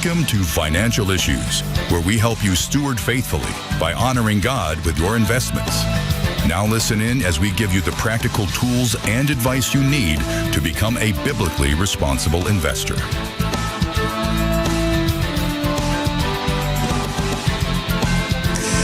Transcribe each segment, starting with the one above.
Welcome to Financial Issues, where we help you steward faithfully by honoring God with your investments. Now listen in as we give you the practical tools and advice you need to become a biblically responsible investor.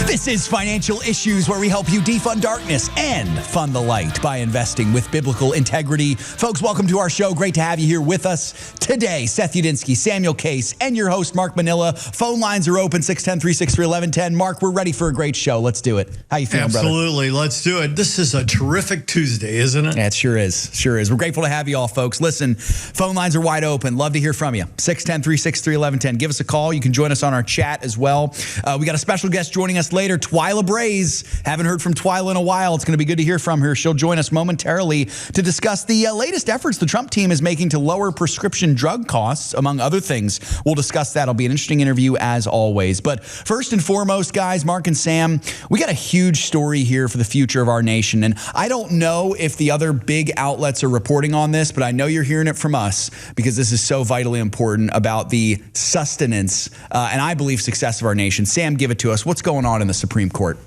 This is Financial Issues, where we help you defund darkness and fund the light by investing with biblical integrity. Folks, welcome to our show. Great to have you here with us today. Seth Udinsky, Samuel Case, and your host, Mark Manila. Phone lines are open, 610-363-1110. Mark, we're ready for a great show. Let's do it. How you feeling, brother? Absolutely. Let's do it. This is a terrific Tuesday, isn't it? Yeah, it sure is. Sure is. We're grateful to have you all, folks. Listen, phone lines are wide open. Love to hear from you. 610-363-1110. Give us a call. You can join us on our chat as well. We got a special guest joining us later, Twila Brase. Haven't heard from Twila in a while. It's going to be good to hear from her. She'll join us momentarily to discuss the latest efforts the Trump team is making to lower prescription drug costs, among other things. We'll discuss that. It'll be an interesting interview as always. But first and foremost, guys, Mark and Sam, we got a huge story here for the future of our nation. And I don't know if the other big outlets are reporting on this, but I know you're hearing it from us because this is so vitally important about the sustenance and I believe success of our nation. Sam, give it to us. What's going on in the Supreme Court?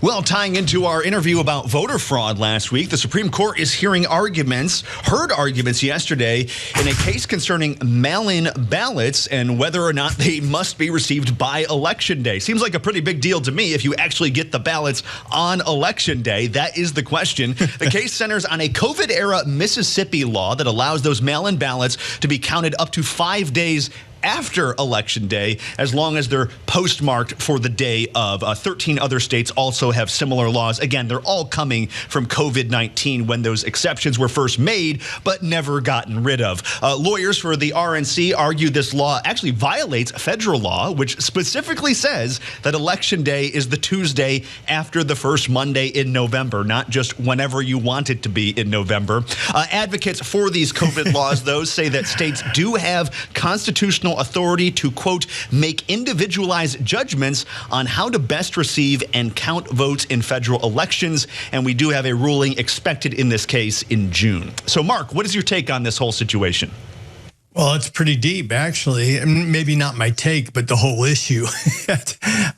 Well, tying into our interview about voter fraud last week, the Supreme Court is heard arguments yesterday in a case concerning mail-in ballots and whether or not they must be received by Election Day. Seems like a pretty big deal to me if you actually get the ballots on Election Day. That is the question. The case centers on a COVID-era Mississippi law that allows those mail-in ballots to be counted up to 5 days after Election Day, as long as they're postmarked for the day of. 13 other states also have similar laws. Again, they're all coming from COVID-19 when those exceptions were first made, but never gotten rid of. Lawyers for the RNC argue this law actually violates federal law, which specifically says that Election Day is the Tuesday after the first Monday in November, not just whenever you want it to be in November. Advocates for these COVID laws, though, say that states do have constitutional authority to, quote, make individualized judgments on how to best receive and count votes in federal elections. And we do have a ruling expected in this case in June. So, Mark, what is your take on this whole situation? Well, it's pretty deep, actually. Maybe not my take, but the whole issue.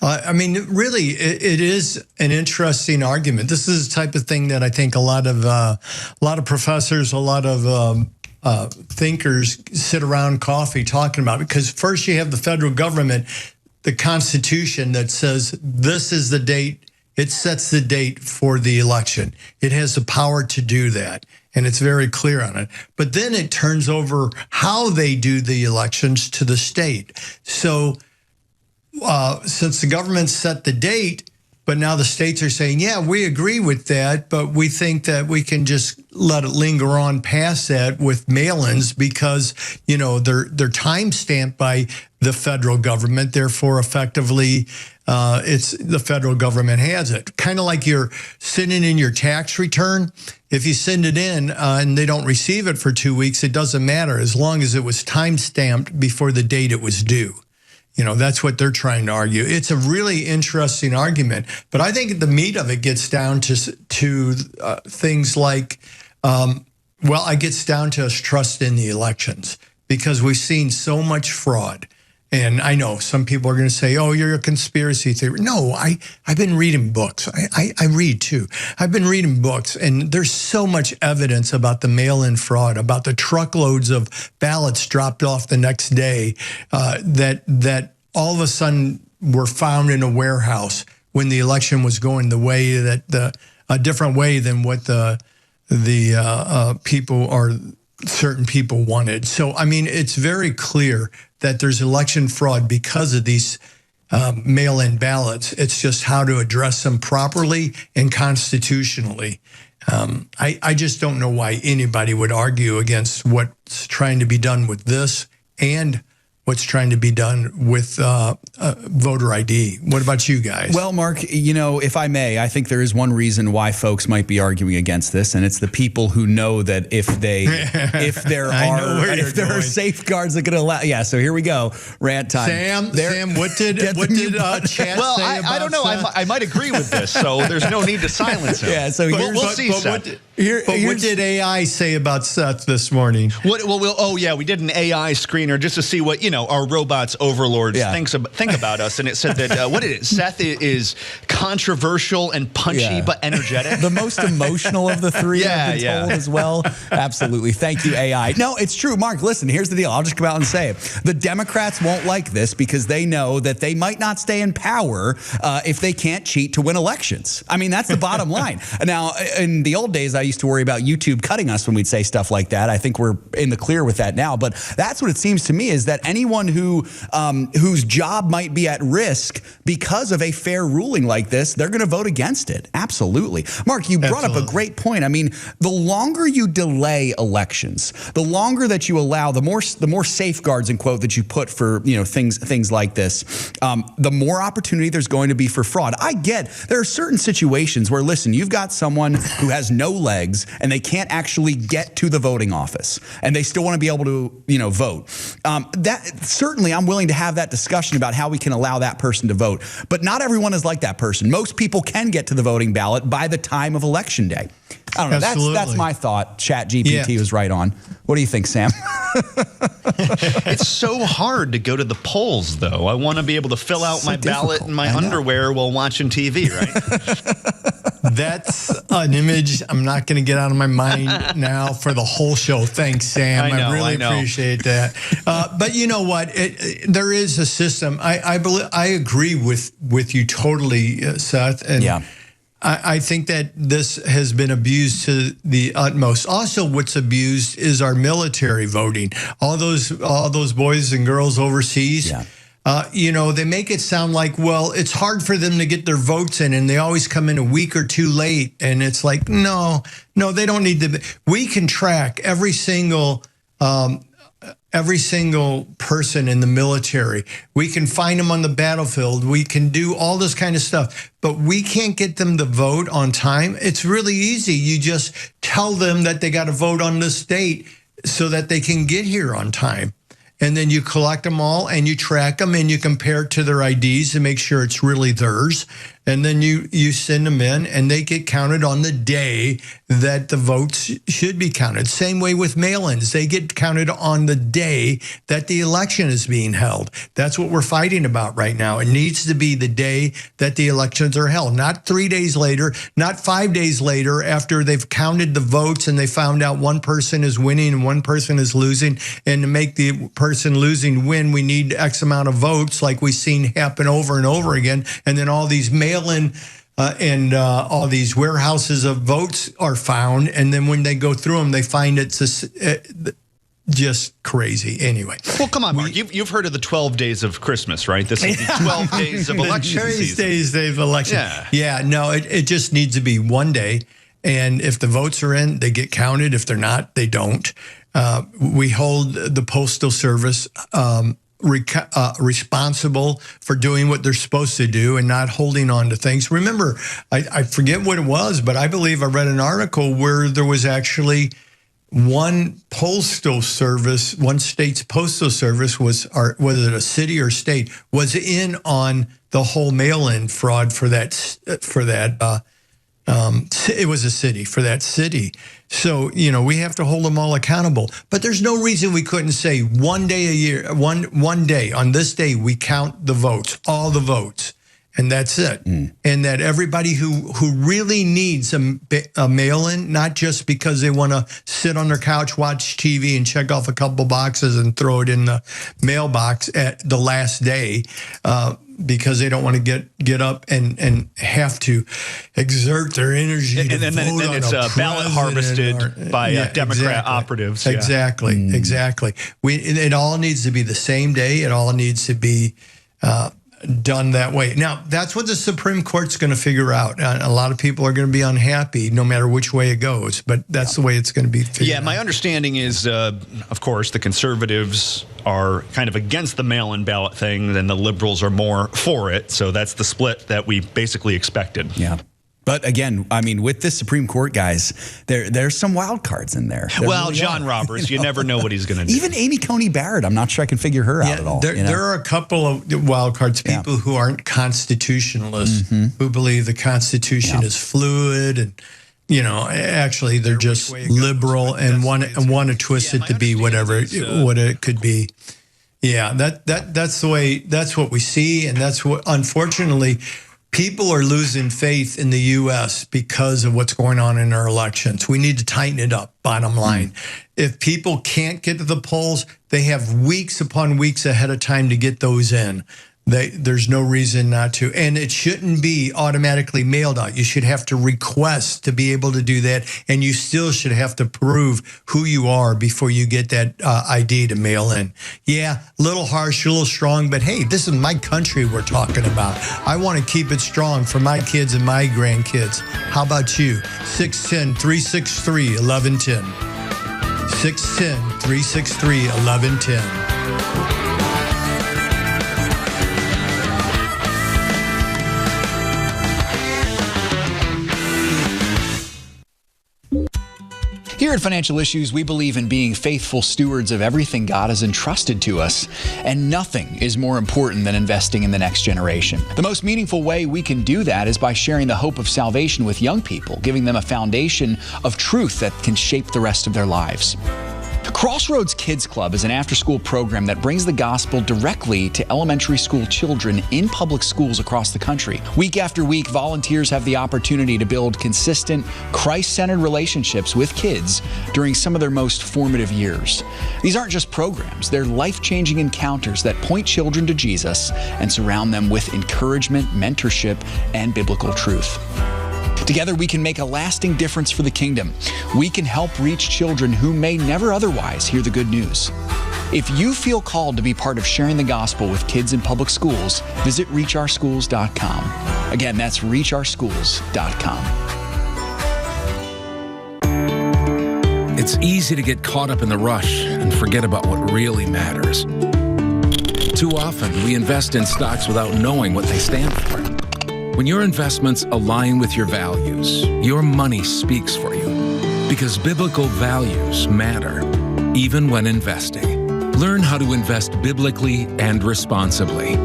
I mean, really, it is an interesting argument. This is the type of thing that I think a lot of professors, a lot of thinkers sit around coffee talking about, because first you have the federal government, the Constitution that says this is the date. It sets the date for the election. It has the power to do that, and it's very clear on it. But then it turns over how they do the elections to the state. So since the government set the date, but now the states are saying, yeah, we agree with that, but we think that we can just let it linger on past that with mail-ins because, you know, they're time-stamped by the federal government. Therefore, effectively, it's the federal government has it. Kind of like you're sending in your tax return. If you send it in and they don't receive it for 2 weeks, it doesn't matter as long as it was time-stamped before the date it was due. You know, that's what they're trying to argue. It's a really interesting argument, but I think the meat of it gets down to things like, it gets down to us trust in the elections because we've seen so much fraud. And I know some people are going to say, oh, you're a conspiracy theory. No, I've been reading books. I read too. I've been reading books, and there's so much evidence about the mail-in fraud, about the truckloads of ballots dropped off the next day that all of a sudden were found in a warehouse when the election was going the way that a different way than what the people or certain people wanted. So, I mean, it's very clear that there's election fraud because of these mail-in ballots. It's just how to address them properly and constitutionally. I just don't know why anybody would argue against what's trying to be done with this and what's trying to be done with voter ID. What about you guys? Well, Mark, you know, if I may, I think there is one reason why folks might be arguing against this, and it's the people who know that if there are safeguards that could allow. Yeah, so here we go. Rant time. Sam, what did Chad say about I don't know. I might agree with this, so there's no need to silence him. Yeah, so we'll see, Seth. What did AI say about Seth this morning? We did an AI screener just to see what, our robots overlords think about us, and it said that what is it? Seth is controversial and punchy but energetic. The most emotional of the three, I've been told as well. Absolutely. Thank you, AI. No, it's true, Mark. Listen, here's the deal. I'll just come out and say it. The Democrats won't like this because they know that they might not stay in power if they can't cheat to win elections. I mean, that's the bottom line. Now, in the old days, I used to worry about YouTube cutting us when we'd say stuff like that. I think we're in the clear with that now. But that's what it seems to me, is that anyone whose job might be at risk because of a fair ruling like this, they're going to vote against it. Absolutely. Mark, you brought up a great point. I mean, the longer you delay elections, the longer that you allow, the more safeguards, in quote, that you put for things like this, the more opportunity there's going to be for fraud. I get there are certain situations where, listen, you've got someone who has no legs and they can't actually get to the voting office, and they still want to be able to vote. That certainly, I'm willing to have that discussion about how we can allow that person to vote. But not everyone is like that person. Most people can get to the voting ballot by the time of election day. I don't know. That's my thought. ChatGPT was right on. What do you think, Sam? It's so hard to go to the polls, though. I want to be able to fill out my ballot in my underwear while watching TV, right? That's an image I'm not going to get out of my mind now for the whole show. Thanks, Sam. I really appreciate that. But you know what? There is a system. I agree with you totally, Seth. And I think that this has been abused to the utmost. Also, what's abused is our military voting. All those boys and girls overseas. They make it sound like, well, it's hard for them to get their votes in, and they always come in a week or two late. And it's like, no, they don't need to. We can track every single person in the military. We can find them on the battlefield. We can do all this kind of stuff, but we can't get them to vote on time. It's really easy. You just tell them that they got to vote on this date so that they can get here on time. And then you collect them all and you track them and you compare it to their IDs to make sure it's really theirs. And then you send them in and they get counted on the day that the votes should be counted. Same way with mail-ins. They get counted on the day that the election is being held. That's what we're fighting about right now. It needs to be the day that the elections are held, not 3 days later, not 5 days later after they've counted the votes and they found out one person is winning and one person is losing. And to make the person losing win, we need X amount of votes, like we've seen happen over and over again. And then all these mail-in and all these warehouses of votes are found, and then when they go through them, they find it's just crazy. Anyway, well, come on, Mark. You've heard of the 12 days of Christmas, right? This is the 12 days of election season. 12 days of election. Yeah. No, it just needs to be one day, and if the votes are in, they get counted. If they're not, they don't. We hold the Postal Service responsible for doing what they're supposed to do and not holding on to things. Remember, I forget what it was, but I believe I read an article where there was actually one postal service, one state's postal service whether it a city or state, was in on the whole mail-in fraud for that. It was a city, for that city. So, we have to hold them all accountable. But there's no reason we couldn't say one day a year, one day, on this day, we count the votes, all the votes, and that's it. And that everybody who really needs a mail-in, not just because they want to sit on their couch, watch TV, and check off a couple boxes and throw it in the mailbox at the last day, because they don't want to get up and have to exert their energy to and then it's ballot harvested by Democrat operatives. Exactly. It all needs to be the same day. It all needs to be done that way. Now, that's what the Supreme Court's going to figure out. A lot of people are going to be unhappy no matter which way it goes, but that's the way it's going to be figured out. My understanding is, of course, the conservatives are kind of against the mail-in ballot thing, and the liberals are more for it. So that's the split that we basically expected. Yeah. But again, I mean, with this Supreme Court, guys, there's some wild cards in there. Well, John Roberts, you never know what he's going to do. Even Amy Coney Barrett, I'm not sure I can figure her out at all. There are a couple of wild cards, people who aren't constitutionalists, who believe the Constitution is fluid, and actually they're just liberal and want to twist it to be what it could be. Yeah, that's the way. That's what we see, and that's what, unfortunately, people are losing faith in the U.S. because of what's going on in our elections. We need to tighten it up. Bottom line, if people can't get to the polls, they have weeks upon weeks ahead of time to get those in. There's no reason not to. And it shouldn't be automatically mailed out. You should have to request to be able to do that. And you still should have to prove who you are before you get that ID to mail in. Yeah, a little harsh, a little strong, but hey, this is my country we're talking about. I want to keep it strong for my kids and my grandkids. How about you? 610-363-1110. 610-363-1110. Here at Financial Issues, we believe in being faithful stewards of everything God has entrusted to us, and nothing is more important than investing in the next generation. The most meaningful way we can do that is by sharing the hope of salvation with young people, giving them a foundation of truth that can shape the rest of their lives. Crossroads Kids Club is an after-school program that brings the gospel directly to elementary school children in public schools across the country. Week after week, volunteers have the opportunity to build consistent, Christ-centered relationships with kids during some of their most formative years. These aren't just programs, they're life-changing encounters that point children to Jesus and surround them with encouragement, mentorship, and biblical truth. Together, we can make a lasting difference for the kingdom. We can help reach children who may never otherwise hear the good news. If you feel called to be part of sharing the gospel with kids in public schools, visit reachOurschools.com. Again, that's reachOurschools.com. It's easy to get caught up in the rush and forget about what really matters. Too often, we invest in stocks without knowing what they stand for. When your investments align with your values, your money speaks for you. Because biblical values matter, even when investing. Learn how to invest biblically and responsibly.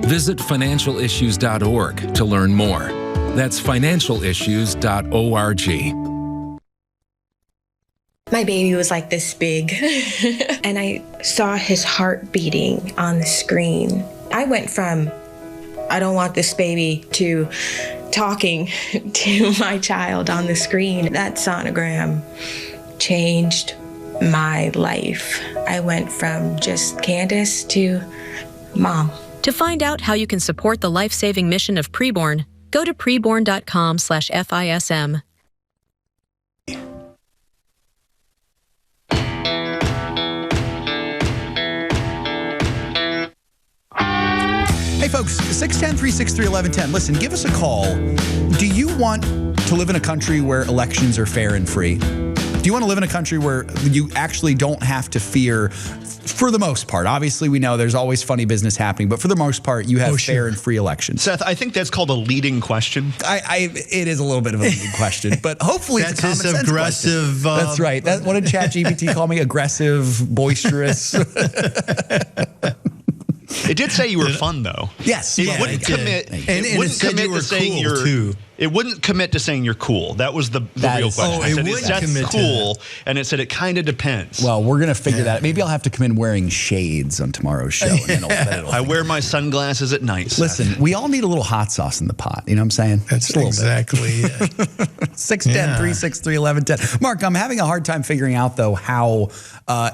Visit financialissues.org to learn more. That's financialissues.org. My baby was like this big, and I saw his heart beating on the screen. I went from, I don't want this baby, to talking to my child on the screen. That sonogram changed my life. I went from just Candace to Mom. To find out how you can support the life-saving mission of Preborn, go to preborn.com/FISM. Hey folks, 610-363-1110. Listen, give us a call. Do you want to live in a country where elections are fair and free? Do you want to live in a country where you actually don't have to fear, for the most part? Obviously, we know there's always funny business happening, but for the most part, you have fair and free elections. Seth, I think that's called a leading question. It is a little bit of a leading question, but hopefully it's a common sense aggressive. That's right. What did ChatGPT call me? Aggressive, boisterous. It did say you were fun, though. Yes. It wouldn't commit. It wouldn't commit to saying you're cool. It wouldn't commit to saying you're cool. That was the real question. It would commit cool, and it said it kind of depends. Well, we're gonna figure that out. Maybe I'll have to come in wearing shades on tomorrow's show. And then I wear my sunglasses at night. Listen, we all need a little hot sauce in the pot. You know what I'm saying? That's exactly it. 610-363-1110. Mark, I'm having a hard time figuring out, though, how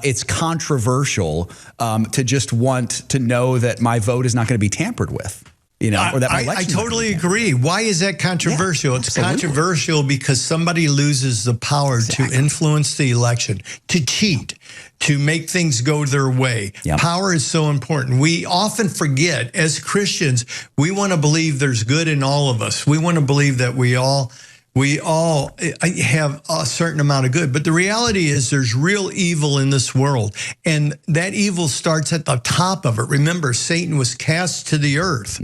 it's controversial to just want to know that my vote is not going to be tampered with. You know, or that my I totally agree. Why is that controversial? Yeah, it's controversial because somebody loses the power to influence the election, to cheat, to make things go their way. Yep. Power is so important. We often forget, as Christians, we want to believe there's good in all of us. We want to believe that we all have a certain amount of good. But the reality is there's real evil in this world. And that evil starts at the top of it. Remember, Satan was cast to the earth.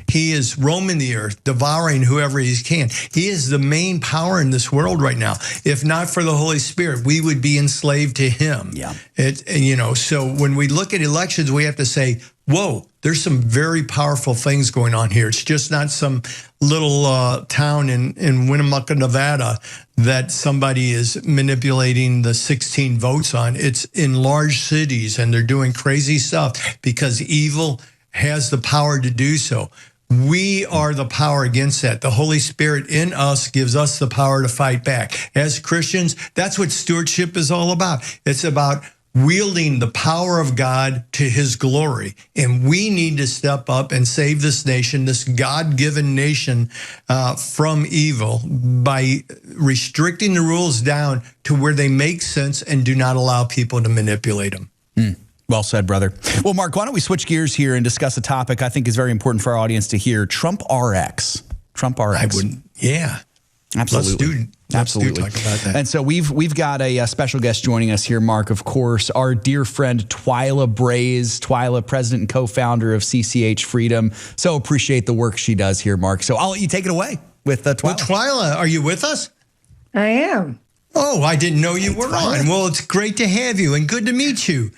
He is roaming the earth, devouring whoever he can. He is the main power in this world right now. If not for the Holy Spirit, we would be enslaved to him. Yeah. So when we look at elections, we have to say, whoa, there's some very powerful things going on here. It's just not some little town in Winnemucca, Nevada that somebody is manipulating the 16 votes on. It's in large cities, and they're doing crazy stuff because evil has the power to do so. We are the power against that. The Holy Spirit in us gives us the power to fight back. As Christians, that's what stewardship is all about. It's about wielding the power of God to his glory. And we need to step up and save this nation, this God-given nation, from evil by restricting the rules down to where they make sense and do not allow people to manipulate them. Well said, brother. Well, Mark, why don't we switch gears here and discuss a topic I think is very important for our audience to hear. Trump RX. Trump RX. I wouldn't. Yeah. Absolutely. Let's talk about that. And so we've got a special guest joining us here, Mark, of course, our dear friend Twila Brase. Twila, president and co-founder of CCH Freedom. So appreciate the work she does here, Mark. So I'll let you take it away with Twila. Well, Twila, are you with us? I am. Oh, I didn't know you were on. Well, it's great to have you and good to meet you.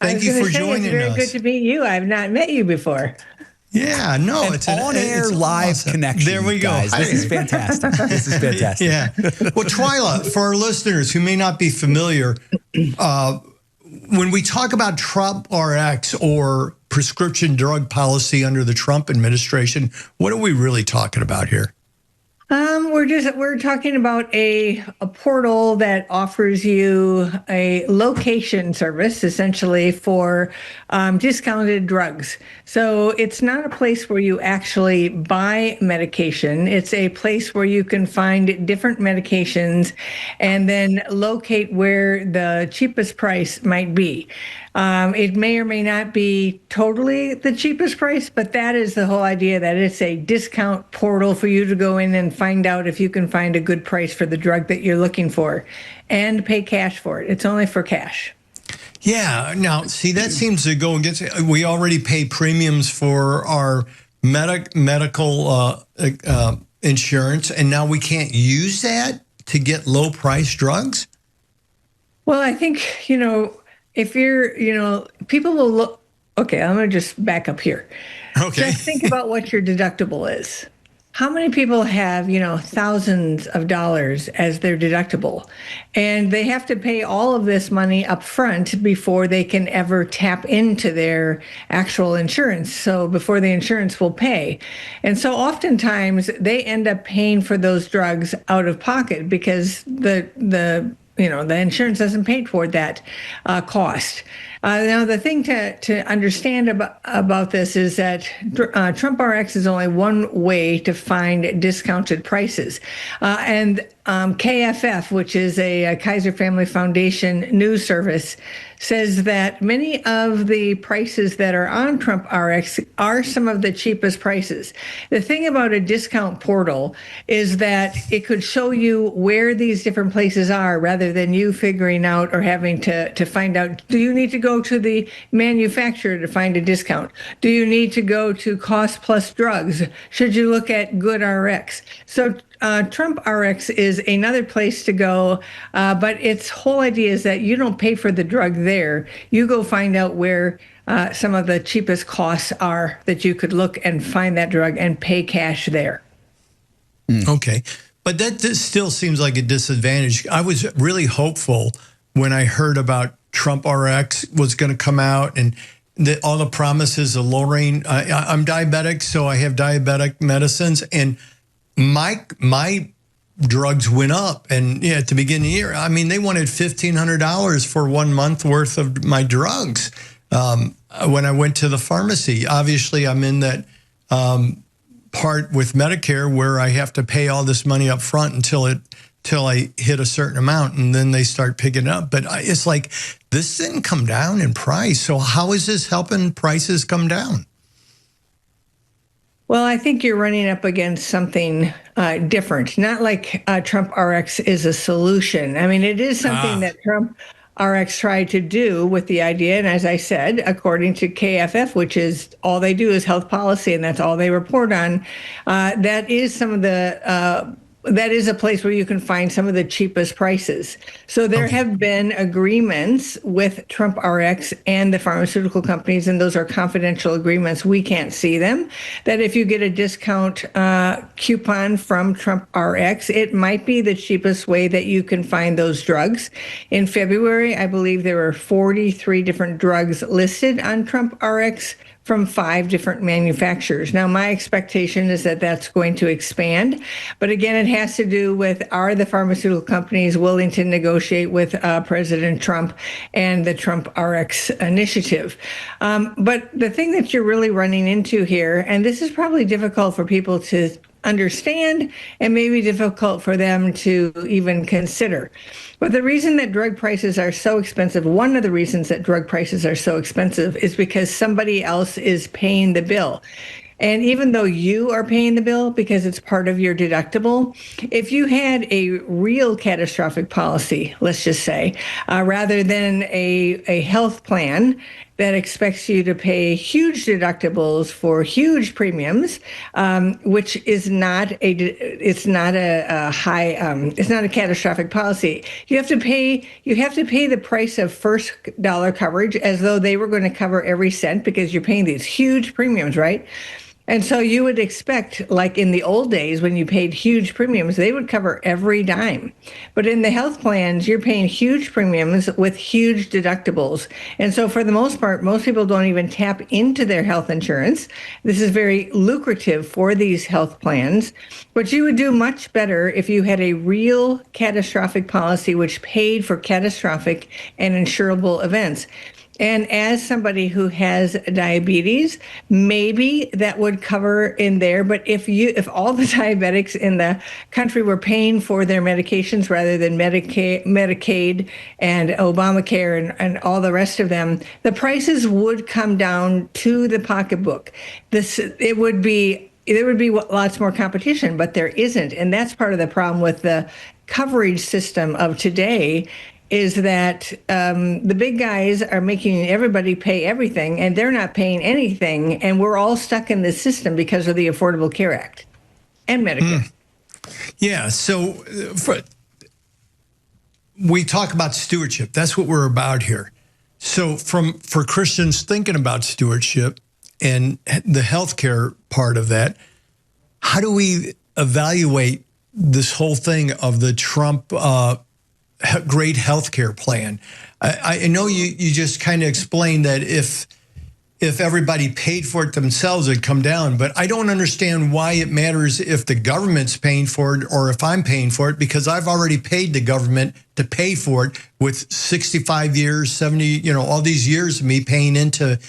Thank you for joining us. It's very good to meet you. I've not met you before. Yeah, no, it's an on-air live awesome connection. There we go. Guys. This is fantastic. This is fantastic. Yeah. Well, Twila, for our listeners who may not be familiar, when we talk about Trump RX or prescription drug policy under the Trump administration, what are we really talking about here? We're talking about a portal that offers you a location service essentially for discounted drugs. So it's not a place where you actually buy medication. It's a place where you can find different medications and then locate where the cheapest price might be. It may or may not be totally the cheapest price, but that is the whole idea, that it's a discount portal for you to go in and find out if you can find a good price for the drug that you're looking for and pay cash for it. It's only for cash. Yeah. Now, see, that seems to go against it. We already pay premiums for our medical insurance, and now we can't use that to get low-priced drugs? Well, I think, if you're, people will look, okay, I'm going to just back up here. Okay. Just think about what your deductible is. How many people have, thousands of dollars as their deductible? And they have to pay all of this money up front before they can ever tap into their actual insurance. So before the insurance will pay. And so oftentimes they end up paying for those drugs out of pocket because the insurance doesn't pay toward that cost. Now, the thing to understand about this is that Trump RX is only one way to find discounted prices. And KFF, which is a Kaiser Family Foundation news service, says that many of the prices that are on Trump RX are some of the cheapest prices. The thing about a discount portal is that it could show you where these different places are rather than you figuring out or having to find out, do you need to go to the manufacturer to find a discount? Do you need to go to Cost Plus Drugs? Should you look at Good RX? So Trump RX is another place to go, but its whole idea is that you don't pay for the drug there. You go find out where some of the cheapest costs are that you could look and find that drug and pay cash there. Okay. But that still seems like a disadvantage. I was really hopeful when I heard about Trump RX was going to come out and all the promises of lowering. I'm diabetic, so I have diabetic medicines, and my drugs went up. And at the beginning of the year, I mean, they wanted $1,500 for 1 month worth of my drugs. When I went to the pharmacy, obviously I'm in that part with Medicare where I have to pay all this money up front until I hit a certain amount, and then they start picking it up. But it's like, this didn't come down in price. So how is this helping prices come down? Well, I think you're running up against something different. Not like Trump RX is a solution. I mean, it is something that Trump RX tried to do with the idea. And as I said, according to KFF, which is all they do is health policy, and that's all they report on, that is some of the that is a place where you can find some of the cheapest prices. So there have been agreements with Trump RX and the pharmaceutical companies, and those are confidential agreements. We can't see them. That if you get a discount coupon from Trump RX, it might be the cheapest way that you can find those drugs. In February, I believe there were 43 different drugs listed on Trump RX from 5 different manufacturers. Now, my expectation is that that's going to expand. But again, it has to do with, are the pharmaceutical companies willing to negotiate with President Trump and the Trump RX initiative? But the thing that you're really running into here, and this is probably difficult for people to understand and maybe difficult for them to even consider. But the reason that drug prices are so expensive, one of the reasons that drug prices are so expensive is because somebody else is paying the bill. And even though you are paying the bill because it's part of your deductible, if you had a real catastrophic policy, let's just say, rather than a health plan that expects you to pay huge deductibles for huge premiums, which is not a catastrophic policy. You have to pay the price of first dollar coverage as though they were going to cover every cent because you're paying these huge premiums, right? And so you would expect, like in the old days when you paid huge premiums, they would cover every dime. But in the health plans, you're paying huge premiums with huge deductibles. And so for the most part, most people don't even tap into their health insurance. This is very lucrative for these health plans. But you would do much better if you had a real catastrophic policy which paid for catastrophic and insurable events. And as somebody who has diabetes, maybe that would cover in there. But if all the diabetics in the country were paying for their medications rather than Medicaid and Obamacare and all the rest of them, the prices would come down to the pocketbook. There would be lots more competition, but there isn't. And that's part of the problem with the coverage system of today, is that the big guys are making everybody pay everything, and they're not paying anything, and we're all stuck in this system because of the Affordable Care Act and Medicare. Yeah, so we talk about stewardship. That's what we're about here. So for Christians thinking about stewardship and the healthcare part of that, how do we evaluate this whole thing of the Trump great healthcare plan? I know you just kind of explained that if everybody paid for it themselves, it'd come down. But I don't understand why it matters if the government's paying for it or if I'm paying for it, because I've already paid the government to pay for it with 65 years, 70, all these years of me paying into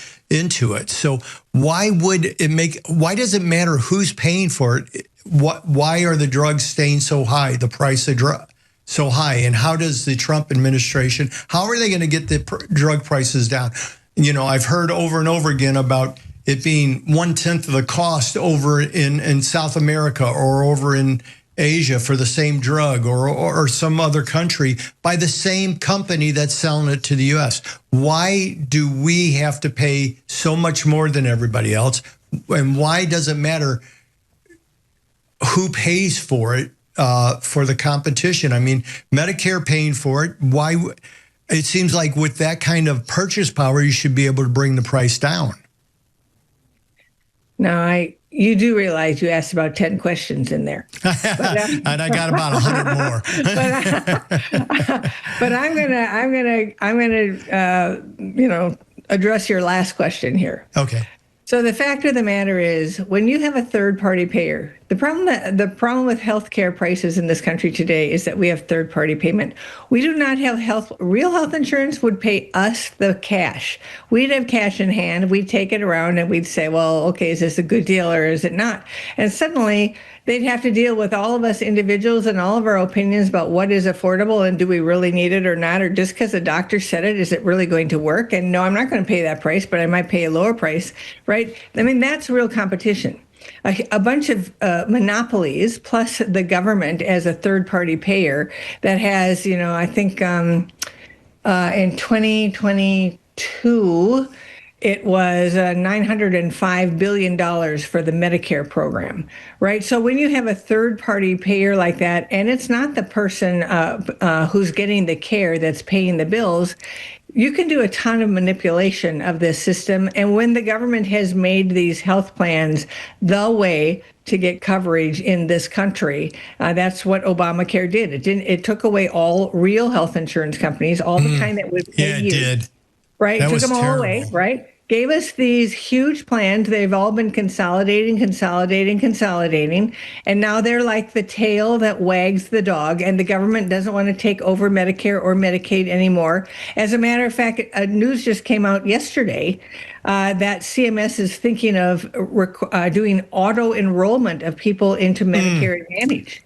it. So why does it matter who's paying for it? Why are the drugs staying so high, the price of drugs so high? And how does the Trump administration, how are they going to get the drug prices down? I've heard over and over again about it being 1/10 of the cost over in South America or over in Asia for the same drug or some other country by the same company that's selling it to the U.S. Why do we have to pay so much more than everybody else? And why does it matter who pays for it? For the competition. I mean, Medicare paying for it. Why? It seems like with that kind of purchase power, you should be able to bring the price down. Now, you do realize you asked about 10 questions in there. And I got about 100 more. But I'm gonna address your last question here. Okay. So the fact of the matter is, when you have a third-party payer, the problem with healthcare prices in this country today is that we have third-party payment. We do not have real health insurance would pay us the cash. We'd have cash in hand. We'd take it around and we'd say, well, okay, is this a good deal or is it not? And suddenly they'd have to deal with all of us individuals and all of our opinions about what is affordable and do we really need it or not, or just because the doctor said it, is it really going to work? And no, I'm not going to pay that price, but I might pay a lower price, right? I mean, that's real competition. A bunch of monopolies plus the government as a third-party payer that has, I think in 2022, it was $905 billion for the Medicare program, right? So when you have a third-party payer like that, and it's not the person who's getting the care that's paying the bills, you can do a ton of manipulation of this system. And when the government has made these health plans the way to get coverage in this country, that's what Obamacare did. It took away all real health insurance companies, all the kind that would pay you. Yeah, it did. Right? That Took was them all terrible. away, right? Gave us these huge plans. They've all been consolidating. And now they're like the tail that wags the dog, and the government doesn't want to take over Medicare or Medicaid anymore. As a matter of fact, news just came out yesterday that CMS is thinking of doing auto enrollment of people into Medicare Advantage.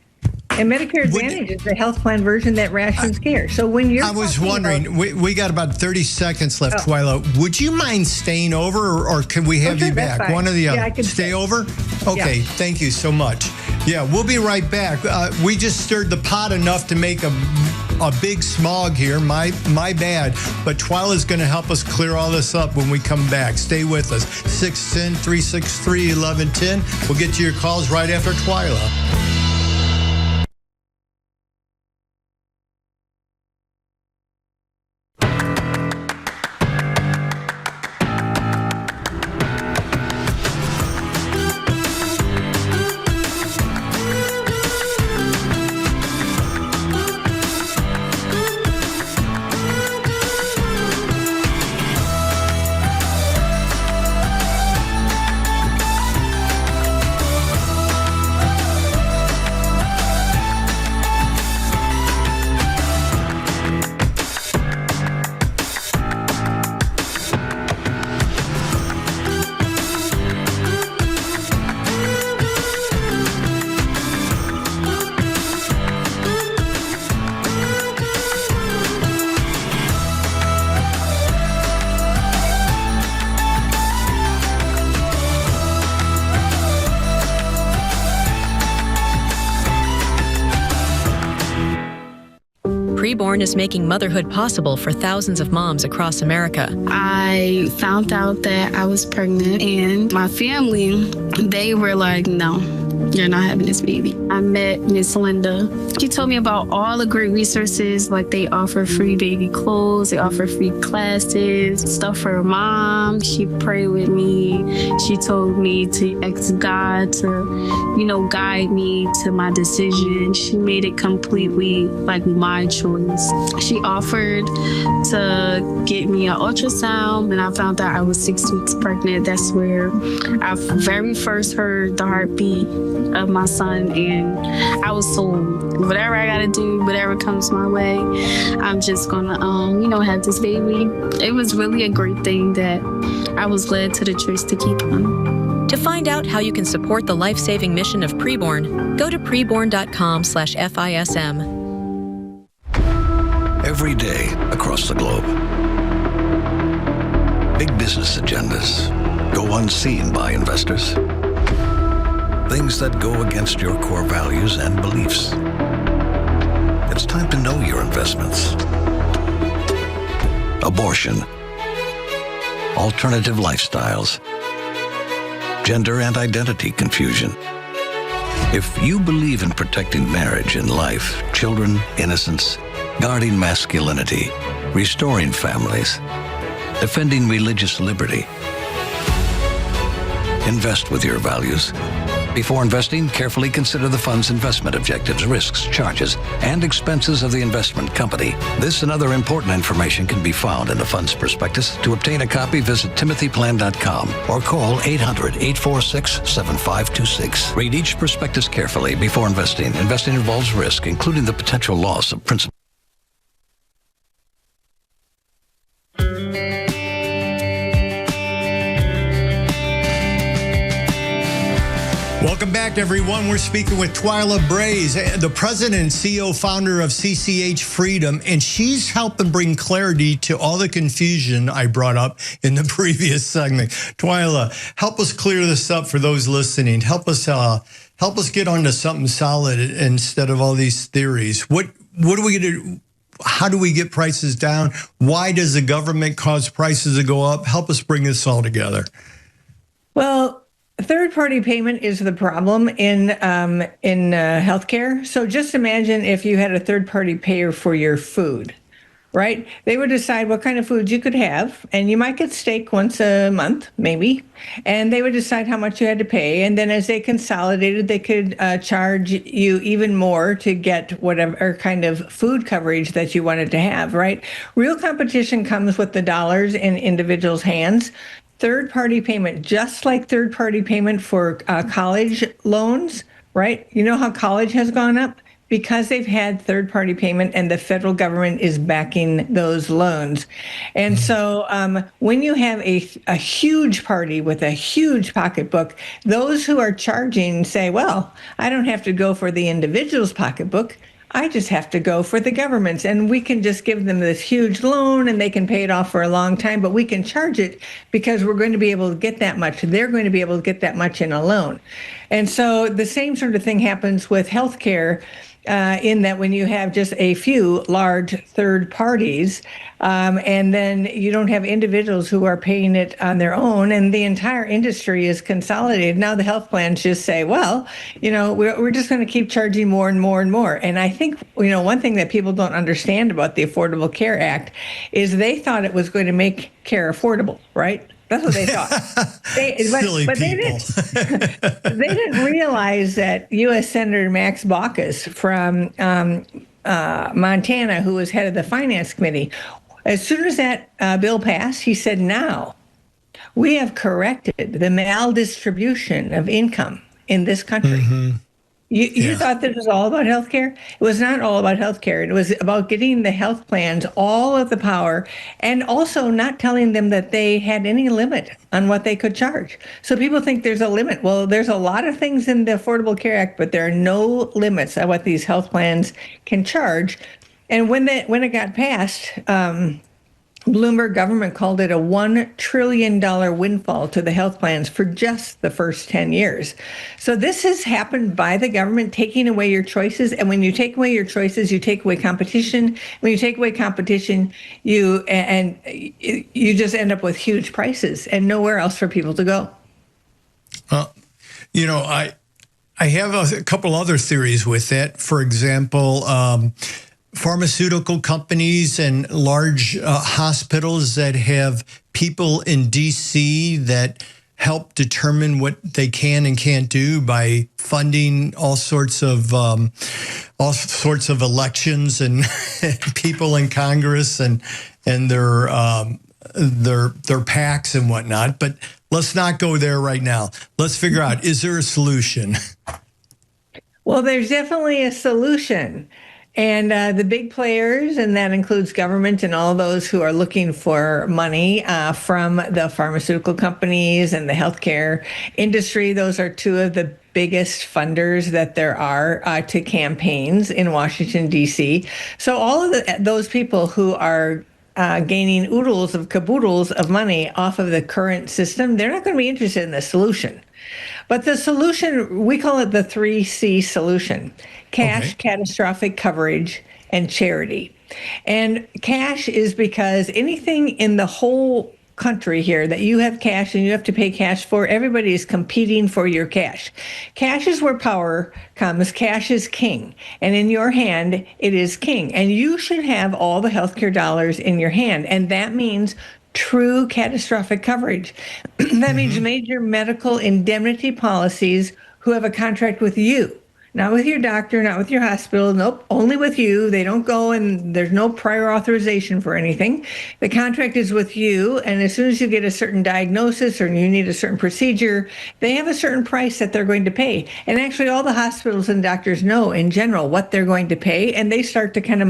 And Medicare Advantage is the health plan version that rations care. So when you're I was wondering, we got about 30 seconds left, Twila. Would you mind staying over, or can we have Okay, you that's back? fine. One or the other. Yeah, I can stay stay. over? Okay, Thank you so much. Yeah, we'll be right back. We just stirred the pot enough to make a big smog here. My bad. But Twila's going to help us clear all this up when we come back. Stay with us. 610-363-1110. We'll get to your calls right after Twila. Preborn is making motherhood possible for thousands of moms across America. I found out that I was pregnant, and my family, they were like, no, you're not having this baby. I met Miss Linda. She told me about all the great resources, like they offer free baby clothes, they offer free classes, stuff for her mom. She prayed with me. She told me to ask God to, guide me to my decision. She made it completely like my choice. She offered to get me an ultrasound, and I found out I was 6 weeks pregnant. That's where I very first heard the heartbeat of my son, and I was told, whatever I gotta do, whatever comes my way, I'm just gonna, have this baby. It was really a great thing that I was led to the choice to keep him. To find out how you can support the life-saving mission of Preborn, go to preborn.com/FISM. Every day across the globe, big business agendas go unseen by investors. Things that go against your core values and beliefs. It's time to know your investments. Abortion, alternative lifestyles, gender and identity confusion. If you believe in protecting marriage and life, children, innocence, guarding masculinity, restoring families, defending religious liberty, invest with your values. Before investing, carefully consider the fund's investment objectives, risks, charges, and expenses of the investment company. This and other important information can be found in the fund's prospectus. To obtain a copy, visit timothyplan.com or call 800-846-7526. Read each prospectus carefully before investing. Investing involves risk, including the potential loss of principal. Welcome back, everyone. We're speaking with Twila Brase, the president and CEO founder of CCH Freedom, and she's helping bring clarity to all the confusion I brought up in the previous segment. Twila, help us clear this up for those listening. Help us get onto something solid instead of all these theories. What are we going to do? How do we get prices down? Why does the government cause prices to go up? Help us bring this all together. Well, third-party payment is the problem in healthcare. So just imagine if you had a third-party payer for your food, right? They would decide what kind of foods you could have, and you might get steak once a month, maybe, and they would decide how much you had to pay. And then as they consolidated, they could charge you even more to get whatever kind of food coverage that you wanted to have, right? Real competition comes with the dollars in individuals' hands. Third-party payment, just like third-party payment for college loans, right? You know how college has gone up? Because they've had third-party payment and the federal government is backing those loans. And so when you have a huge party with a huge pocketbook, those who are charging say, well, I don't have to go for the individual's pocketbook. I just have to go for the government's, and we can just give them this huge loan and they can pay it off for a long time, but we can charge it because we're going to be able to get that much. They're going to be able to get that much in a loan. And so the same sort of thing happens with healthcare. In that when you have just a few large third parties, and then you don't have individuals who are paying it on their own, and the entire industry is consolidated. Now the health plans just say, well, we're just going to keep charging more and more and more. And I think, one thing that people don't understand about the Affordable Care Act is they thought it was going to make care affordable, right? That's what they thought. Silly people. They didn't realize that U.S. Senator Max Baucus from Montana, who was head of the Finance Committee, as soon as that bill passed, he said, now we have corrected the maldistribution of income in this country. Mm-hmm. You thought that it was all about healthcare? It was not all about healthcare. It was about getting the health plans all of the power and also not telling them that they had any limit on what they could charge. So people think there's a limit. Well, there's a lot of things in the Affordable Care Act, but there are no limits on what these health plans can charge. And when it got passed, Bloomberg government called it a $1 trillion windfall to the health plans for just the first 10 years. So this has happened by the government taking away your choices. And when you take away your choices, you take away competition. When you take away competition, you just end up with huge prices and nowhere else for people to go. I have a couple other theories with that. For example, pharmaceutical companies and large hospitals that have people in D.C. that help determine what they can and can't do by funding all sorts of elections and people in Congress and their PACs and whatnot. But let's not go there right now. Let's figure out, is there a solution? Well, there's definitely a solution. And the big players, and that includes government and all those who are looking for money from the pharmaceutical companies and the healthcare industry, those are two of the biggest funders that there are to campaigns in Washington, D.C. So all of those people who are gaining oodles of caboodles of money off of the current system, they're not going to be interested in the solution. But the solution, we call it the 3C solution: cash, catastrophic coverage, and charity. And cash is because anything in the whole country here that you have cash and you have to pay cash for, everybody is competing for your cash. Cash is where power comes. Cash is king. And in your hand, it is king. And you should have all the healthcare dollars in your hand. And that means true catastrophic coverage. That means major medical indemnity policies who have a contract with you. Not with your doctor, not with your hospital, nope, only with you. They don't go and there's no prior authorization for anything. The contract is with you, and as soon as you get a certain diagnosis or you need a certain procedure, they have a certain price that they're going to pay. And actually all the hospitals and doctors know in general what they're going to pay, and they start to kind of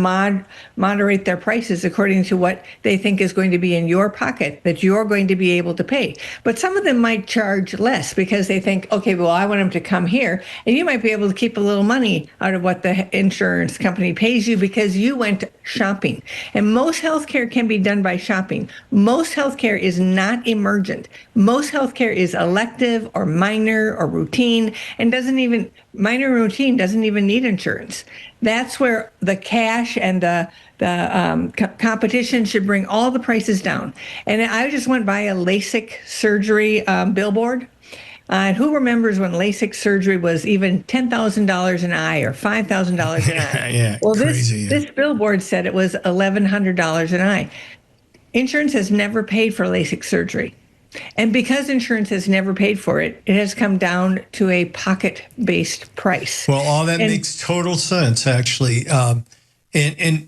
moderate their prices according to what they think is going to be in your pocket that you're going to be able to pay. But some of them might charge less because they think, okay, well, I want them to come here, and you might be able to keep keep a little money out of what the insurance company pays you because you went shopping. And most healthcare can be done by shopping. Most healthcare is not emergent. Most healthcare is elective or minor or routine, and minor routine doesn't even need insurance. That's where the cash and the competition should bring all the prices down. And I just went by a LASIK surgery billboard. And who remembers when LASIK surgery was even $10,000 an eye or $5,000 an eye? Yeah, well, crazy. this billboard said it was $1,100 an eye. Insurance has never paid for LASIK surgery. And because insurance has never paid for it, it has come down to a pocket-based price. Well, all that makes total sense, actually. And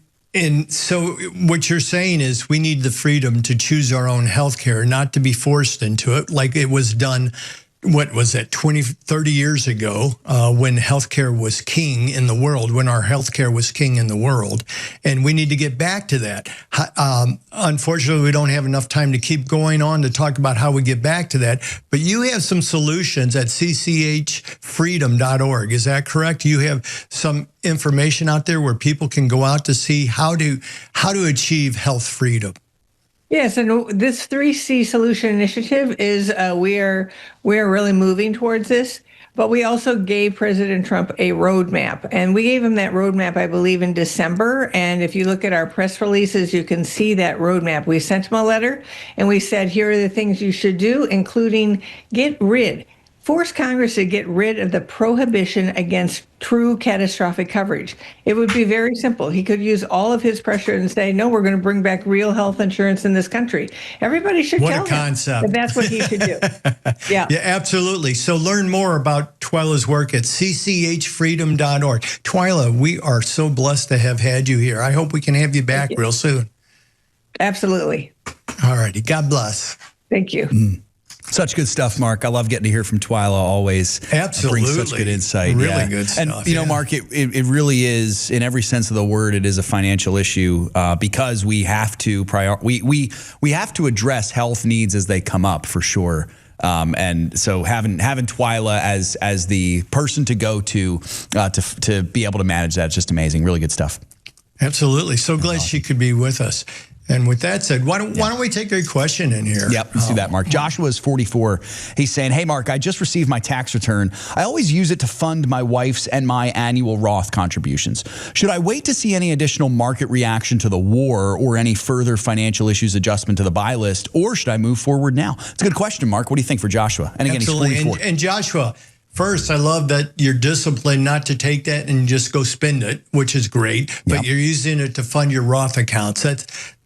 so what you're saying is we need the freedom to choose our own health care, not to be forced into it like it was done, what was that, 20, 30 years ago when healthcare was king in the world, when our healthcare was king in the world. And we need to get back to that. Unfortunately, we don't have enough time to keep going on to talk about how we get back to that. But you have some solutions at cchfreedom.org. Is that correct? You have some information out there where people can go out to see how to achieve health freedom. Yes, and this 3C solution initiative is we are really moving towards this. But we also gave President Trump a roadmap, and we gave him that roadmap, I believe, in December. And if you look at our press releases, you can see that roadmap. We sent him a letter, and we said, here are the things you should do, including force Congress to get rid of the prohibition against true catastrophic coverage. It would be very simple. He could use all of his pressure and say, no, we're going to bring back real health insurance in this country. Everybody should tell him that that's what he should do. Yeah, absolutely. So learn more about Twila's work at cchfreedom.org. Twila, we are so blessed to have had you here. I hope we can have you back real soon. Absolutely. All righty. God bless. Thank you. Such good stuff, Mark. I love getting to hear from Twila always. Absolutely. Brings such good insight. Really good stuff. And, you know, Mark, it really is, in every sense of the word, it is a financial issue because we have to we have to address health needs as they come up, for sure. And so having Twila as the person to go to be able to manage that is just amazing. Really good stuff. Absolutely. So glad she could be with us. And with that said, why don't we take a question in here? Yep, let's do that, Mark. Joshua is 44. He's saying, hey, Mark, I just received my tax return. I always use it to fund my wife's and my annual Roth contributions. Should I wait to see any additional market reaction to the war or any further financial issues adjustment to the buy list, or should I move forward now? It's a good question, Mark. What do you think for Joshua? And again, absolutely. He's 44. And Joshua, first, I love that you're disciplined not to take that and just go spend it, which is great, but you're using it to fund your Roth accounts.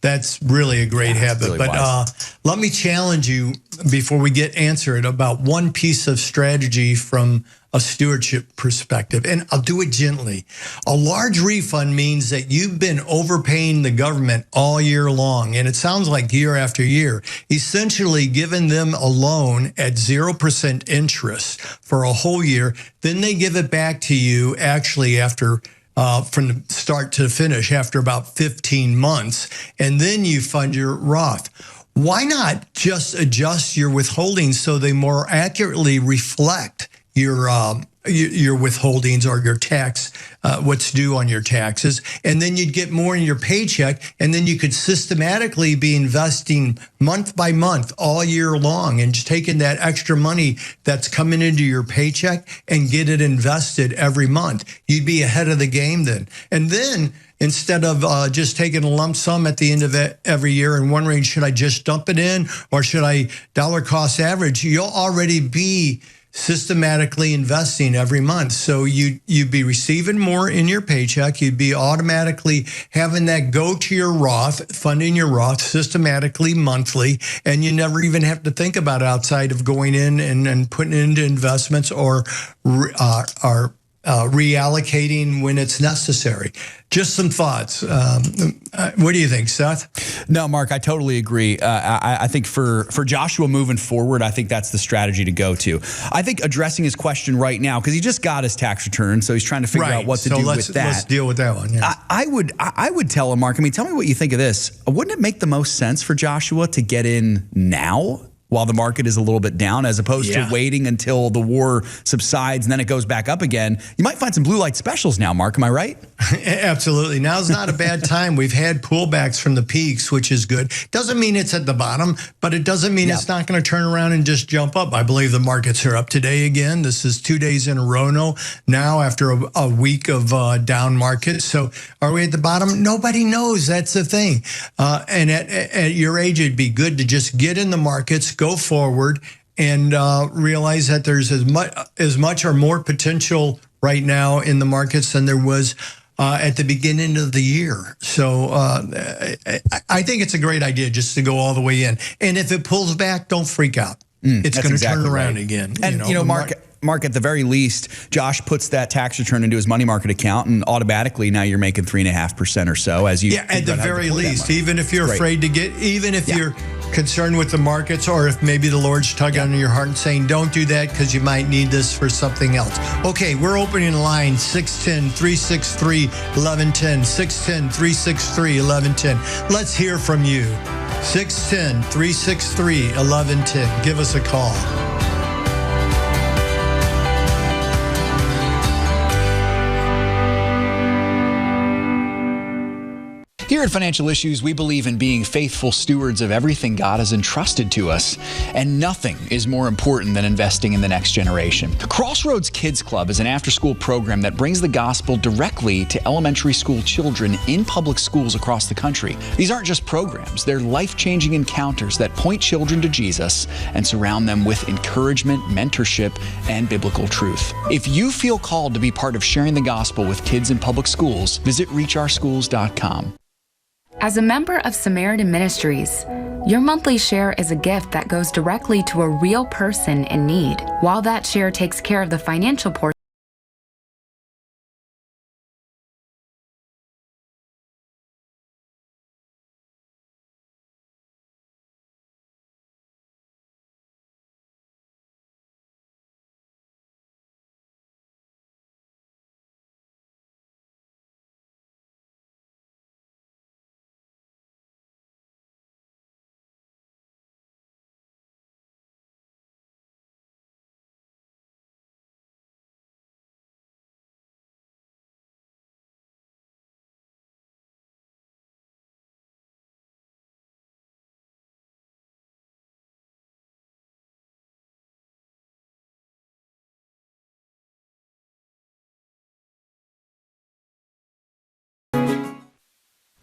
That's really a great habit. Really but let me challenge you before we answer it about one piece of strategy from a stewardship perspective, and I'll do it gently. A large refund means that you've been overpaying the government all year long, and it sounds like year after year, essentially giving them a loan at 0% interest for a whole year. Then they give it back to you actually after from the start to finish after about 15 months, and then you fund your Roth. Why not just adjust your withholdings so they more accurately reflect your withholdings or your tax, what's due on your taxes, and then you'd get more in your paycheck, and then you could systematically be investing month by month all year long and just taking that extra money that's coming into your paycheck and get it invested every month. You'd be ahead of the game then. And then instead of just taking a lump sum at the end of every year and wondering, should I just dump it in or should I dollar cost average, you'll already be systematically investing every month. So you'd be receiving more in your paycheck. You'd be automatically having that go to your Roth, funding your Roth systematically monthly, and you never even have to think about outside of going in and putting it into investments or reallocating when it's necessary. Just some thoughts. What do you think, Seth? No, Mark, I totally agree. I think for Joshua moving forward, I think that's the strategy to go to. I think addressing his question right now, because he just got his tax return, so he's trying to figure out what to do with that. Let's deal with that one. Yeah. I would tell him, Mark, I mean, tell me what you think of this. Wouldn't it make the most sense for Joshua to get in now while the market is a little bit down, as opposed to waiting until the war subsides and then it goes back up again. You might find some blue light specials now, Mark. Am I right? Absolutely. Now's not a bad time. We've had pullbacks from the peaks, which is good. Doesn't mean it's at the bottom, but it doesn't mean it's not going to turn around and just jump up. I believe the markets are up today again. This is 2 days in a row now after a week of down market. So are we at the bottom? Nobody knows. That's the thing. And at your age, it'd be good to just get in the markets, go forward, and realize that there's as much or more potential right now in the markets than there was at the beginning of the year. So I think it's a great idea just to go all the way in. And if it pulls back, don't freak out. It's going to turn around again. And, Mark, at the very least, Josh puts that tax return into his money market account, and automatically now you're making 3.5% or so as you. Yeah, at the very least, even if you're afraid to get, even if you're concerned with the markets, or if maybe the Lord's tugging on your heart and saying, don't do that because you might need this for something else. Okay, we're opening line 610-363-1110, 610-363-1110. Let's hear from you. 610-363-1110. Give us a call. Here at Financial Issues, we believe in being faithful stewards of everything God has entrusted to us, and nothing is more important than investing in the next generation. Crossroads Kids Club is an after-school program that brings the gospel directly to elementary school children in public schools across the country. These aren't just programs, they're life-changing encounters that point children to Jesus and surround them with encouragement, mentorship, and biblical truth. If you feel called to be part of sharing the gospel with kids in public schools, visit reachourschools.com. As a member of Samaritan Ministries, your monthly share is a gift that goes directly to a real person in need. While that share takes care of the financial portion,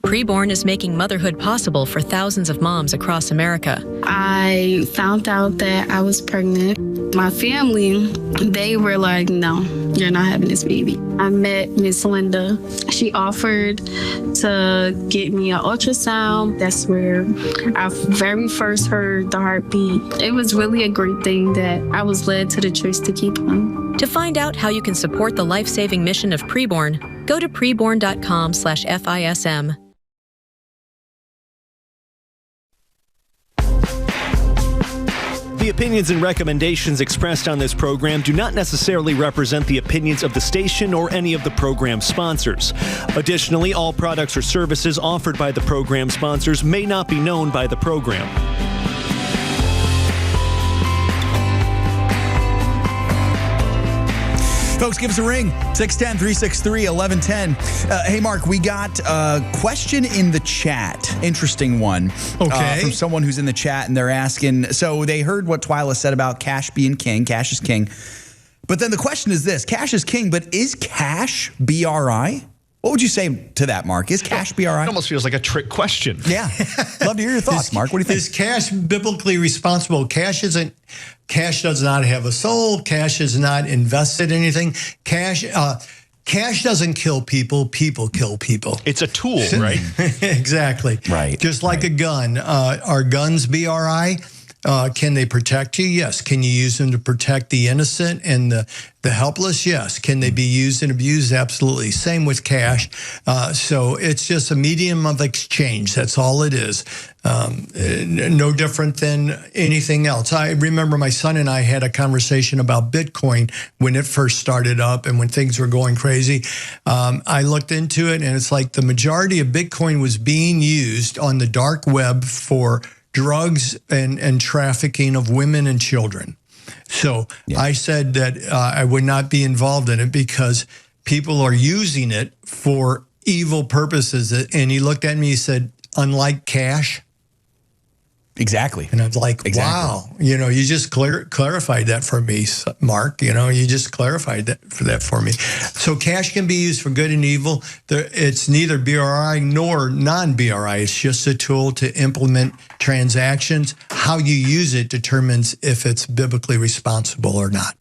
Preborn is making motherhood possible for thousands of moms across America. I found out that I was pregnant. My family, they were like, no, you're not having this baby. I met Miss Linda. She offered to get me an ultrasound. That's where I very first heard the heartbeat. It was really a great thing that I was led to the choice to keep on. To find out how you can support the life-saving mission of Preborn, go to preborn.com/FISM. The opinions and recommendations expressed on this program do not necessarily represent the opinions of the station or any of the program sponsors. Additionally, all products or services offered by the program sponsors may not be known by the program. Folks, give us a ring, 610-363-1110. Hey, Mark, we got a question in the chat. Interesting one. Okay. From someone who's in the chat, and they're asking, so they heard what Twila said about cash being king. Cash is king. But then the question is this, cash is king, but is cash BRI? What would you say to that, Mark? Is cash BRI? It almost feels like a trick question. Yeah. Love to hear your thoughts, Mark. What do you think? Is cash biblically responsible? Cash does not have a soul. Cash is not invested in anything. Cash doesn't kill people. People kill people. It's a tool, right? Exactly. Right. Just like a gun. Are guns BRI? Can they protect you? Yes. Can you use them to protect the innocent and the helpless? Yes. Can they be used and abused? Absolutely. Same with cash. So it's just a medium of exchange. That's all it is. No different than anything else. I remember my son and I had a conversation about Bitcoin when it first started up and when things were going crazy. I looked into it, and it's like the majority of Bitcoin was being used on the dark web for drugs and trafficking of women and children. So I said that I would not be involved in it because people are using it for evil purposes. And he looked at me, he said, unlike cash. Exactly. And I was like, wow, you just clarified that for me, Mark. You just clarified that for me. So cash can be used for good and evil. It's neither BRI nor non-BRI. It's just a tool to implement transactions. How you use it determines if it's biblically responsible or not.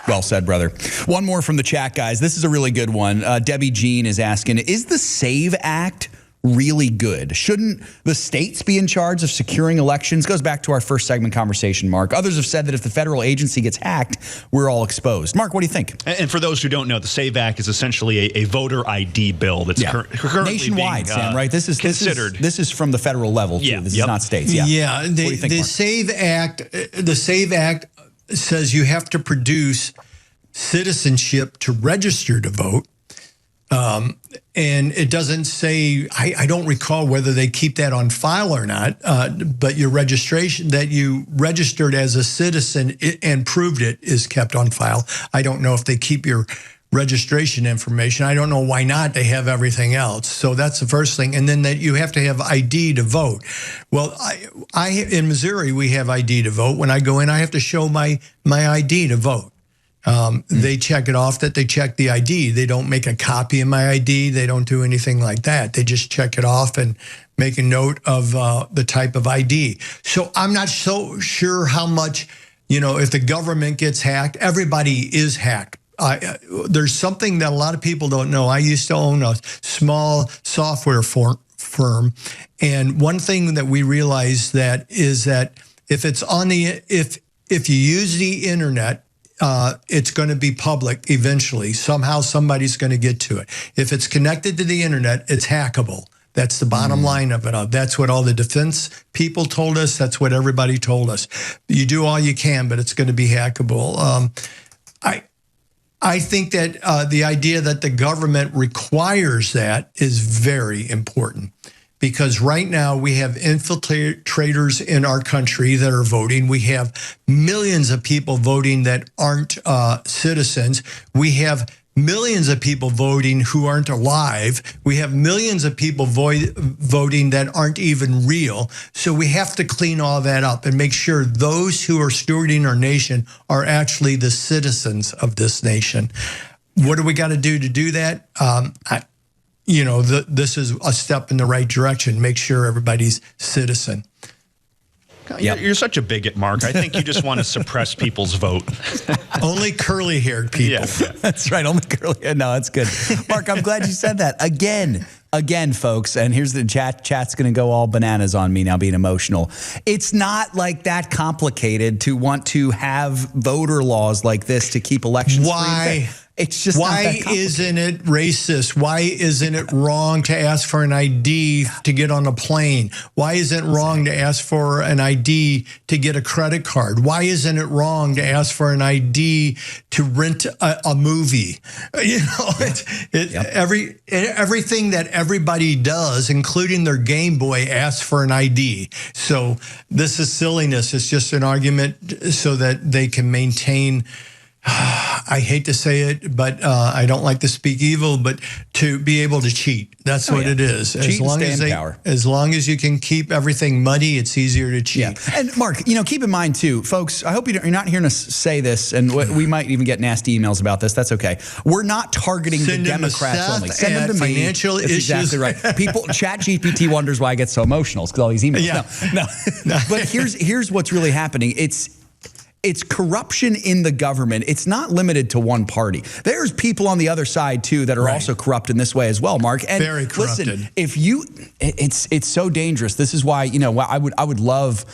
Well said, brother. One more from the chat, guys. This is a really good one. Debbie Jean is asking, is the SAVE Act really good? Shouldn't the states be in charge of securing elections? Goes back to our first segment conversation, Mark. Others have said that if the federal agency gets hacked, we're all exposed. Mark, what do you think? And for those who don't know, the SAVE Act is essentially a voter ID bill that's currently nationwide, being, Sam, right? This is from the federal level too. This is not states. Yeah. What do you think, the SAVE Act says you have to produce citizenship to register to vote. And it doesn't say, I don't recall whether they keep that on file or not, but your registration, that you registered as a citizen and proved it, is kept on file. I don't know if they keep your registration information. I don't know why not. They have everything else. So that's the first thing. And then that you have to have ID to vote. Well, I in Missouri, we have ID to vote. When I go in, I have to show my ID to vote. They check it off that they check the ID. They don't make a copy of my ID. They don't do anything like that. They just check it off and make a note of the type of ID. So I'm not so sure how much, if the government gets hacked, everybody is hacked. There's something that a lot of people don't know. I used to own a small software firm. And one thing that we realized is that if it's on if you use the internet, it's going to be public eventually. Somehow somebody's going to get to it. If it's connected to the internet, it's hackable. That's the bottom line of it. That's what all the defense people told us. That's what everybody told us. You do all you can, but it's going to be hackable. I think that the idea that the government requires that is very important. Because right now we have infiltrators in our country that are voting. We have millions of people voting that aren't citizens. We have millions of people voting who aren't alive. We have millions of people voting that aren't even real. So we have to clean all that up and make sure those who are stewarding our nation are actually the citizens of this nation. What do we got to do that? This is a step in the right direction. Make sure everybody's citizen. You're such a bigot, Mark. I think you just want to suppress people's vote. Only curly-haired people. Yeah. That's right. Only curly. No, that's good. Mark, I'm glad you said that. Again, folks, and here's the chat's going to go all bananas on me now being emotional. It's not like that complicated to want to have voter laws like this to keep elections free. It's just why isn't it racist? Why isn't it wrong to ask for an ID to get on a plane? Why isn't it wrong to ask for an ID to get a credit card? Why isn't it wrong to ask for an ID to rent a movie? Everything that everybody does, including their Game Boy, asks for an ID. So this is silliness. It's just an argument so that they can maintain, I hate to say it, but I don't like to speak evil, but to be able to cheat. That's what it is. Cheat and stay in power. As long as you can keep everything muddy, it's easier to cheat. Yeah. And Mark, keep in mind too, folks, I hope you're not hearing us say this, and we might even get nasty emails about this. That's okay. We're not targeting the Democrats only. Send them to me. Financial issues. Exactly right. People, ChatGPT wonders why I get so emotional. It's because all these emails. Yeah. No. But here's what's really happening. It's corruption in the government. It's not limited to one party. There's people on the other side too that are also corrupt in this way as well, Mark. And very corrupted. Listen, it's so dangerous. This is why I would love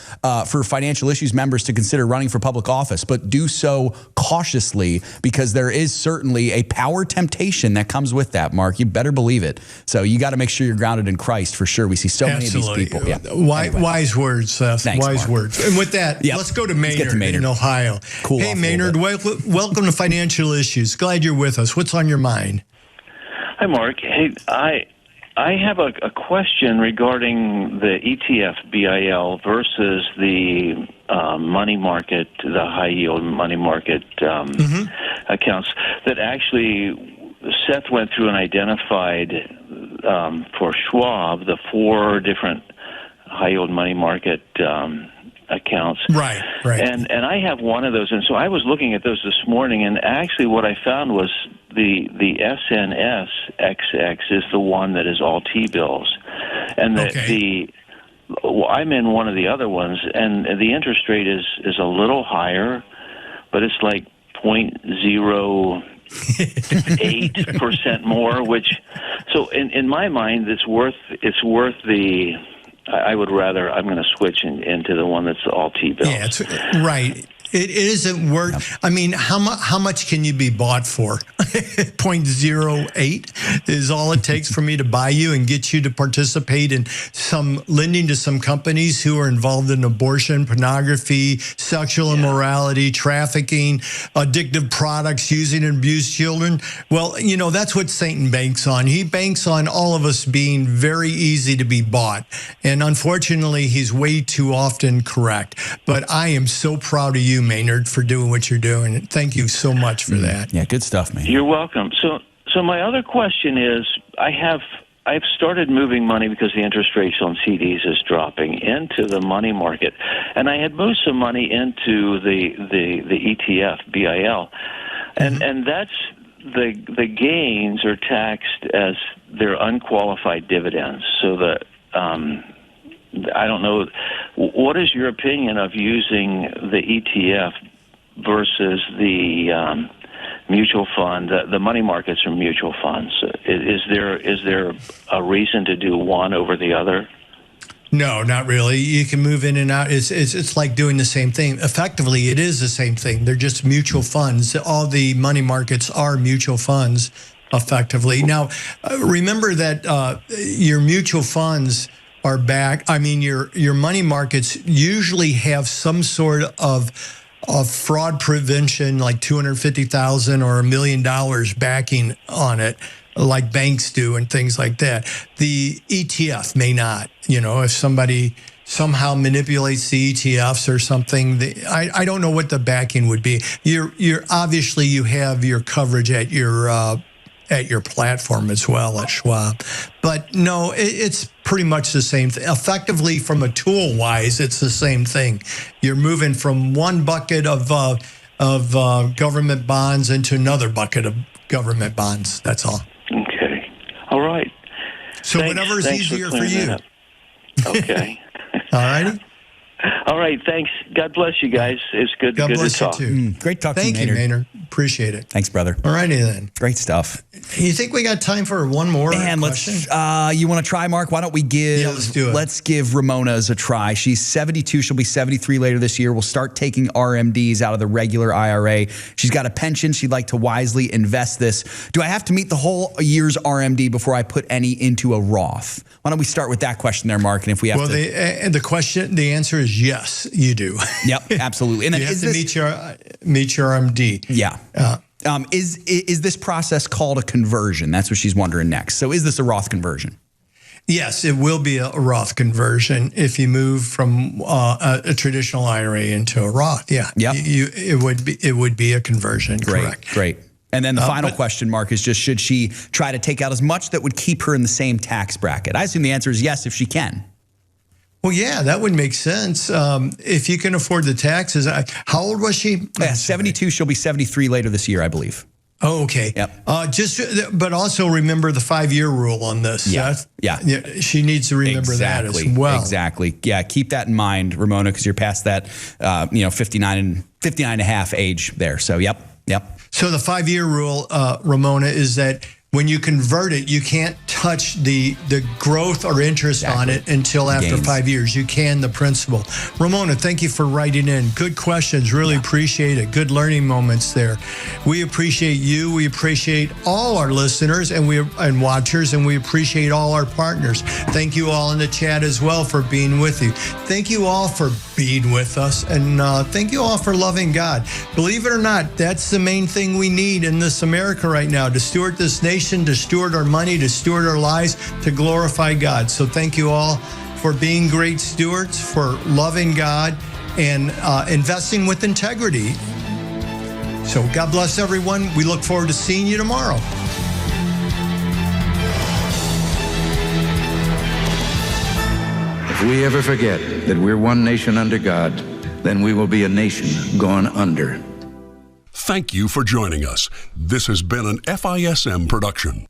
for financial issues members to consider running for public office, but do so cautiously because there is certainly a power temptation that comes with that, Mark. You better believe it. So you got to make sure you're grounded in Christ for sure. We see so many of these people. Yeah. Wise words, Seth. Thanks, wise Mark. words. And with that, let's go to Maynard. In Ohio. Cool. Hey, Maynard, welcome to Financial Issues. Glad you're with us. What's on your mind? Hi, Mark. Hey, I I have a question regarding the ETF BIL versus the money market, the high yield money market accounts that actually Seth went through and identified for Schwab the 4 different high yield money market accounts. Right. And I have one of those, and so I was looking at those this morning, and actually what I found was the SNSXX is the one that is all T-bills, and I'm in one of the other ones, and the interest rate is a little higher, but it's like 0.08% more, which, so in my mind, it's worth the. I'm going to switch into the one that's all T-bills. Yeah, it's, right. It isn't worth. I mean, how much can you be bought for? 0.08 is all it takes for me to buy you and get you to participate in some lending to some companies who are involved in abortion, pornography, sexual immorality, trafficking, addictive products, using and abuse children. Well, that's what Satan banks on. He banks on all of us being very easy to be bought. And unfortunately, he's way too often correct. But I am so proud of you, Maynard, for doing what you're doing. Thank you so much for that. Yeah, good stuff, man. You're welcome. So my other question is, I've started moving money because the interest rates on CDs is dropping into the money market, and I had moved some money into the ETF BIL, and that's the gains are taxed as their unqualified dividends. So that I don't know. What is your opinion of using the ETF versus the mutual fund? The money markets are mutual funds. Is there a reason to do one over the other? No, not really. You can move in and out. It's like doing the same thing. Effectively, it is the same thing. They're just mutual funds. All the money markets are mutual funds, effectively. Now, remember that your mutual funds are back. I mean, your money markets usually have some sort of fraud prevention, like $250,000 or $1 million backing on it, like banks do and things like that. The ETF may not. If somebody somehow manipulates the ETFs or something, I don't know what the backing would be. You're obviously you have your coverage at your platform as well at Schwab. But no, it's pretty much the same thing. Effectively, from a tool-wise, it's the same thing. You're moving from one bucket of government bonds into another bucket of government bonds. That's all. Okay. All right. So whatever's easier for you. Okay. All righty. All right. Thanks. God bless you guys. It's good to talk. You too. Great talking to you, Thank you, Maynard. Appreciate it. Thanks, brother. All righty then. Great stuff. You think we got time for one more question? You want to try, Mark? Why don't we give? Yeah, let's do it. Let's give Ramona's a try. She's 72. She'll be 73 later this year. We'll start taking RMDs out of the regular IRA. She's got a pension. She'd like to wisely invest this. Do I have to meet the whole year's RMD before I put any into a Roth? Why don't we start with that question there, Mark? And if we have the answer is yes, you do. Yep, absolutely. And then you have to meet your RMD. Yeah. Is this process called a conversion? That's what she's wondering next. So is this a Roth conversion? Yes, it will be a Roth conversion if you move from a traditional IRA into a Roth. Yeah. Yep. It would be a conversion. Correct. Great. And then the final question, Mark, is just should she try to take out as much that would keep her in the same tax bracket? I assume the answer is yes if she can. Well, yeah, that would make sense. If you can afford the taxes. How old was she? Yeah, 72. She'll be 73 later this year, I believe. Oh, okay. Yep. But also remember the 5-year rule on this. Yeah. She needs to remember that as well. Exactly. Yeah. Keep that in mind, Ramona, because you're past that, 59 and a half age there. So, yep. So the 5-year rule, Ramona, is that when you convert it, you can't touch the growth or interest on it until after 5 years. You can the principal. Ramona, thank you for writing in. Good questions. Really appreciate it. Good learning moments there. We appreciate you. We appreciate all our listeners and watchers, and we appreciate all our partners. Thank you all in the chat as well for being with you. Thank you all for being with us, and thank you all for loving God. Believe it or not, that's the main thing we need in this America right now, to steward this nation nation, to steward our money, to steward our lives, to glorify God. So thank you all for being great stewards, for loving God, and investing with integrity. So God bless everyone. We look forward to seeing you tomorrow. If we ever forget that we're one nation under God, then we will be a nation gone under. Thank you for joining us. This has been an FISM production.